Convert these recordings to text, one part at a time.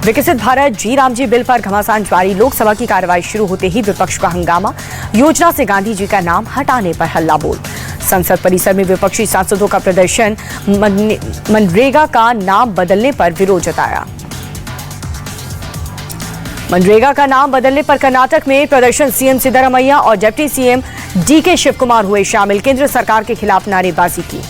विकसित भारत जी रामजी बिल पर घमासान जारी। लोकसभा की कार्रवाई शुरू होते ही विपक्ष का हंगामा। योजना से गांधी जी का नाम हटाने पर हल्ला बोल। संसद परिसर में विपक्षी सांसदों का प्रदर्शन। मनरेगा का नाम बदलने पर विरोध जताया। मनरेगा का नाम बदलने पर कर्नाटक में प्रदर्शन। सीएम सिद्धरामैया और डिप्टी सीएम डीके शिवकुमार हुए शामिल। केंद्र सरकार के खिलाफ नारेबाजी की।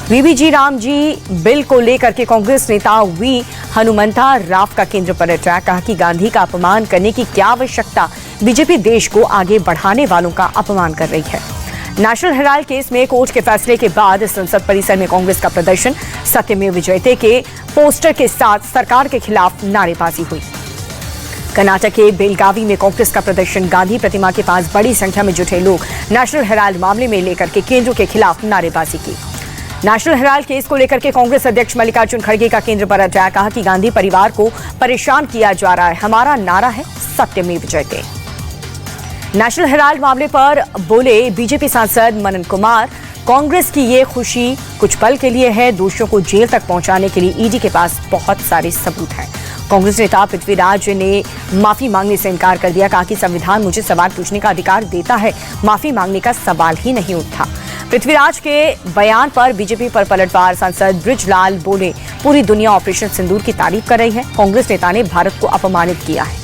वीबीजी राम जी बिल को लेकर के कांग्रेस नेता वी हनुमंता राव का केंद्र पर अटैक। कहा कि गांधी का अपमान करने की क्या आवश्यकता। बीजेपी देश को आगे बढ़ाने वालों का अपमान कर रही है। नेशनल हेराल्ड केस में कोर्ट के फैसले के बाद संसद परिसर में कांग्रेस का प्रदर्शन। सत्यमेव जयते के पोस्टर के साथ सरकार के खिलाफ नारेबाजी हुई। कर्नाटक के बेलगावी में कांग्रेस का प्रदर्शन। गांधी प्रतिमा के पास बड़ी संख्या में जुटे लोग नेशनल हेराल्ड मामले में लेकर के केंद्र के खिलाफ नारेबाजी की। नेशनल हेराल्ड केस को लेकर के कांग्रेस अध्यक्ष मल्लिकार्जुन खड़गे का केंद्र पर अटैक। कहा कि गांधी परिवार को परेशान किया जा रहा है। हमारा नारा है सत्यमेव जयते। नेशनल हेराल्ड मामले पर बोले बीजेपी सांसद मनन कुमार। कांग्रेस की ये खुशी कुछ पल के लिए है। दोषियों को जेल तक पहुंचाने के लिए ईडी के पास बहुत सारे सबूत हैं। कांग्रेस नेता पृथ्वीराज ने माफी मांगने से इनकार कर दिया। कहा कि संविधान मुझे सवाल पूछने का अधिकार देता है, माफी मांगने का सवाल ही नहीं उठता। पृथ्वीराज के बयान पर बीजेपी पर पलटवार। सांसद बृजलाल बोले पूरी दुनिया ऑपरेशन सिंदूर की तारीफ कर रही है। कांग्रेस नेता ने भारत को अपमानित किया है।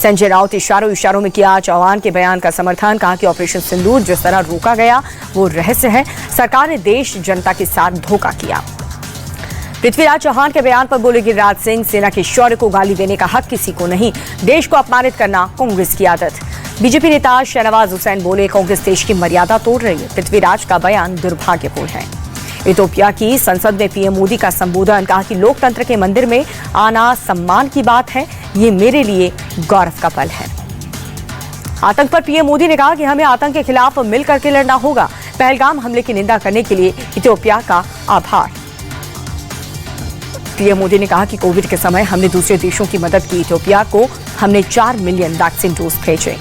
संजय राउत इशारों में किया चौहान के बयान का समर्थन। कहा कि ऑपरेशन सिंदूर जिस तरह रोका गया वो रहस्य है। सरकार ने देश जनता के साथ धोखा किया। पृथ्वीराज चौहान के बयान पर बोले गिरिराज सिंह। सेना के शौर्य को गाली देने का हक किसी को नहीं। देश को अपमानित करना कांग्रेस की आदत। बीजेपी नेता शहनवाज हुसैन बोले कांग्रेस देश की मर्यादा तोड़ रही है। पृथ्वीराज का बयान दुर्भाग्यपूर्ण है। इथियोपिया की संसद में पीएम मोदी का संबोधन। कहा कि लोकतंत्र के मंदिर में आना सम्मान की बात है। ये मेरे लिए गौरव का पल है। आतंक पर पीएम मोदी ने कहा कि हमें आतंक के खिलाफ मिलकर के लड़ना होगा। पहलगाम हमले की निंदा करने के लिए इथियोपिया का आभार। पीएम मोदी ने कहा कि कोविड के समय हमने दूसरे देशों की मदद की। इथियोपिया को हमने 4 मिलियन वैक्सीन डोज भेजे।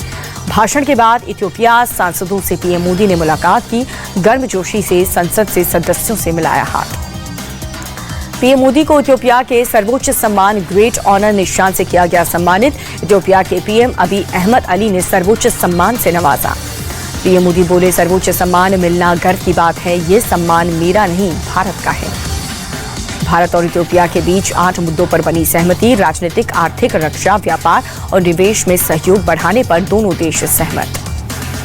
भाषण के बाद इथियोपिया सांसदों से पीएम मोदी ने मुलाकात की। गर्मजोशी से संसद से सदस्यों से मिलाया हाथ। पीएम मोदी को इथियोपिया के सर्वोच्च सम्मान ग्रेट ऑनर निशान से किया गया सम्मानित। इथियोपिया के पीएम अबी अहमद अली ने सर्वोच्च सम्मान से नवाजा। पीएम मोदी बोले सर्वोच्च सम्मान मिलना गर्व की बात है। ये सम्मान मेरा नहीं भारत का है। भारत और इथियोपिया के बीच 8 मुद्दों पर बनी सहमति। राजनीतिक, आर्थिक, रक्षा, व्यापार और निवेश में सहयोग बढ़ाने पर दोनों देश सहमत।